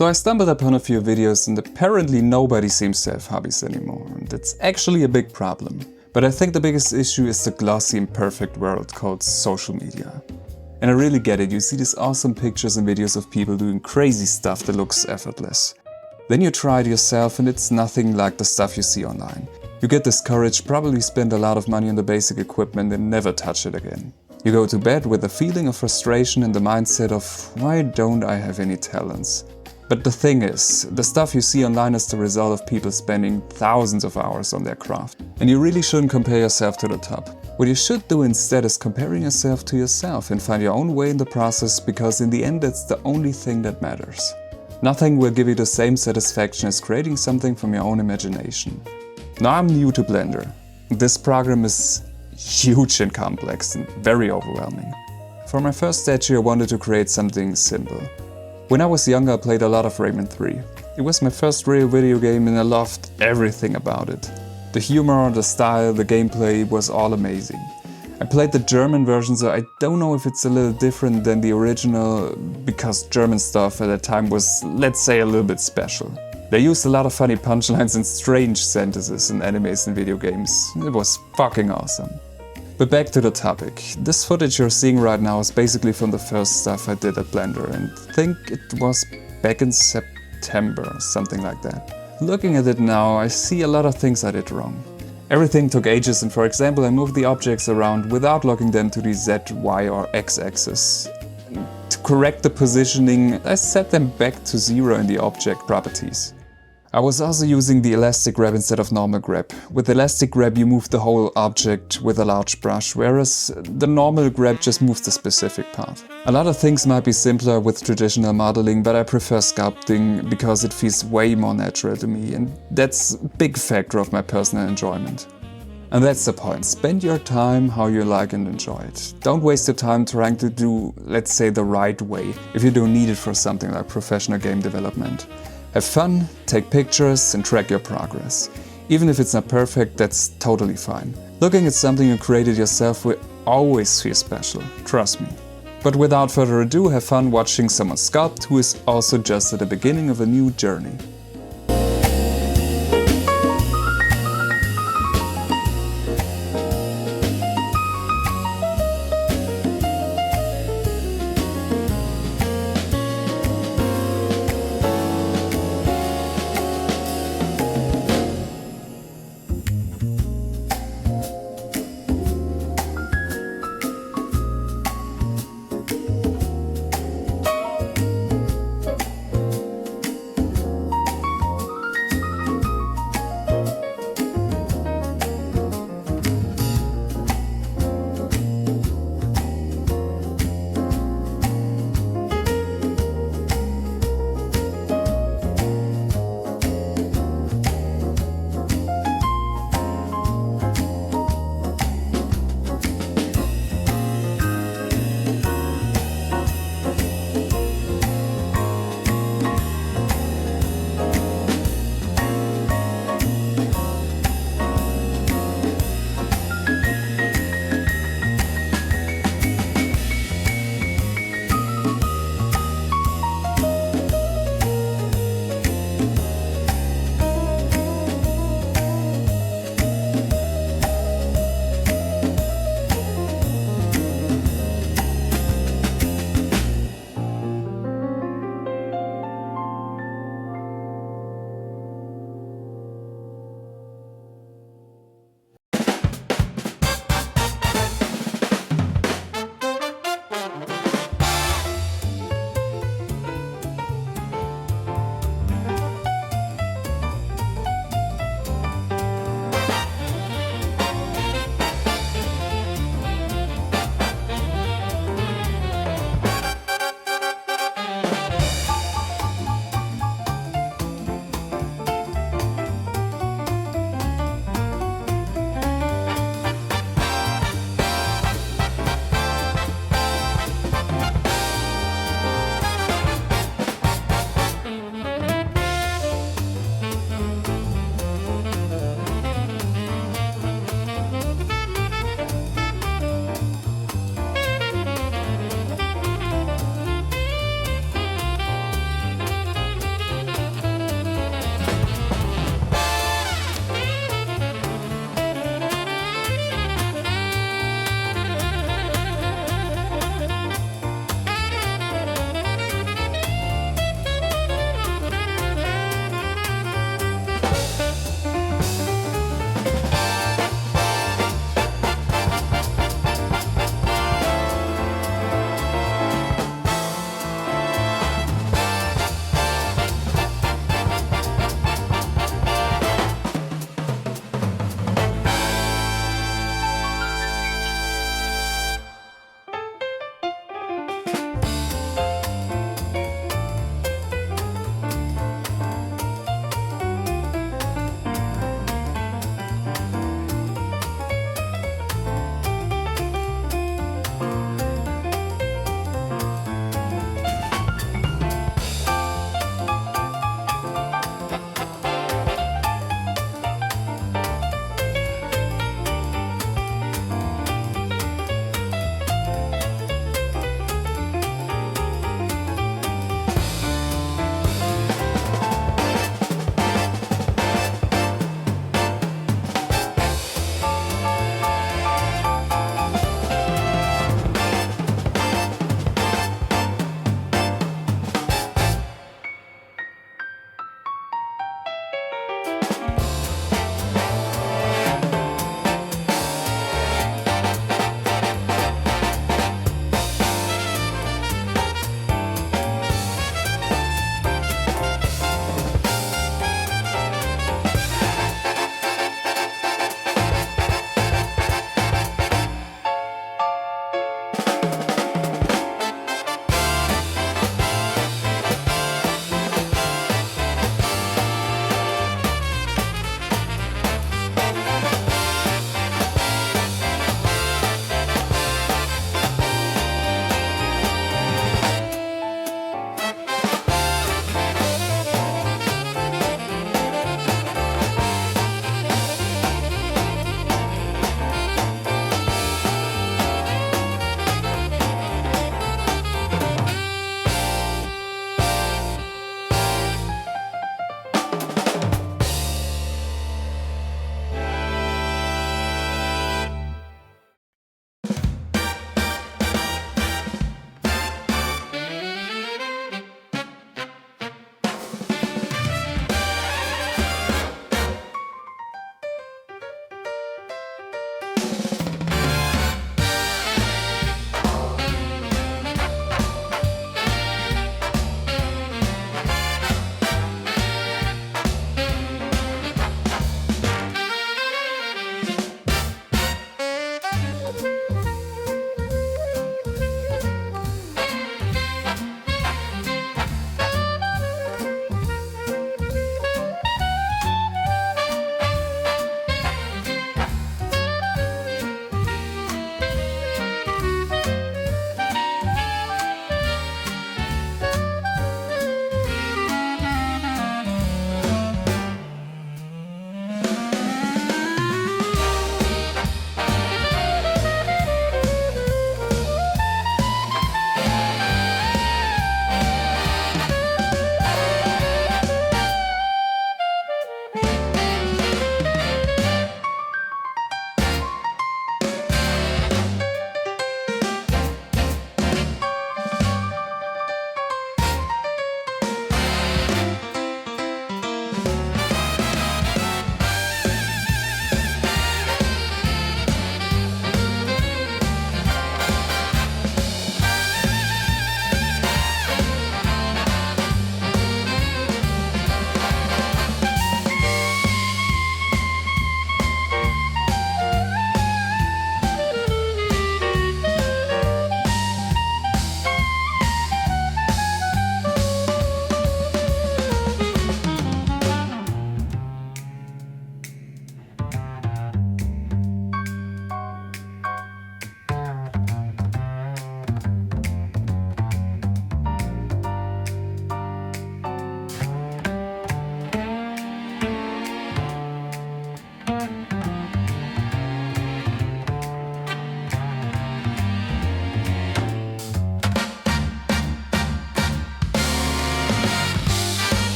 So I stumbled upon a few videos and apparently nobody seems to have hobbies anymore, and it's actually a big problem. But I think the biggest issue is the glossy and perfect world called social media. And I really get it, you see these awesome pictures and videos of people doing crazy stuff that looks effortless. Then you try it yourself and it's nothing like the stuff you see online. You get discouraged, probably spend a lot of money on the basic equipment and never touch it again. You go to bed with a feeling of frustration and the mindset of, why don't I have any talents? But the thing is, the stuff you see online is the result of people spending thousands of hours on their craft. And you really shouldn't compare yourself to the top. What you should do instead is comparing yourself to yourself and find your own way in the process, because in the end that's the only thing that matters. Nothing will give you the same satisfaction as creating something from your own imagination. Now I'm new to Blender. This program is huge and complex and very overwhelming. For my first statue I wanted to create something simple. When I was younger I played a lot of Rayman 3. It was my first real video game and I loved everything about it. The humor, the style, the gameplay was all amazing. I played the German version, so I don't know if it's a little different than the original, because German stuff at that time was, let's say, a little bit special. They used a lot of funny punchlines and strange sentences in animes and video games. It was fucking awesome. But back to the topic. This footage you're seeing right now is basically from the first stuff I did at Blender, and I think it was back in September, something like that. Looking at it now, I see a lot of things I did wrong. Everything took ages, and for example I moved the objects around without locking them to the Z, Y or X axis. To correct the positioning, I set them back to 0 in the object properties. I was also using the elastic grab instead of normal grab. With elastic grab you move the whole object with a large brush, whereas the normal grab just moves the specific part. A lot of things might be simpler with traditional modeling, but I prefer sculpting because it feels way more natural to me, and that's a big factor of my personal enjoyment. And that's the point, spend your time how you like and enjoy it. Don't waste your time trying to do, let's say, the right way, if you don't need it for something like professional game development. Have fun, take pictures and track your progress. Even if it's not perfect, that's totally fine. Looking at something you created yourself will always feel special, trust me. But without further ado, have fun watching someone sculpt who is also just at the beginning of a new journey.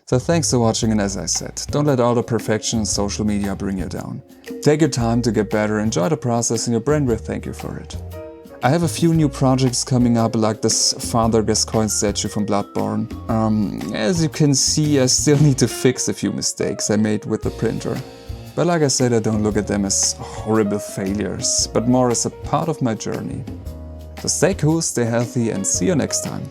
So thanks for watching, and as I said, don't let all the perfection on social media bring you down. Take your time to get better, enjoy the process, and your brain will thank you for it. I have a few new projects coming up, like this Father Gascoigne statue from Bloodborne. As you can see, I still need to fix a few mistakes I made with the printer. But like I said, I don't look at them as horrible failures, but more as a part of my journey. So stay cool, stay healthy, and see you next time.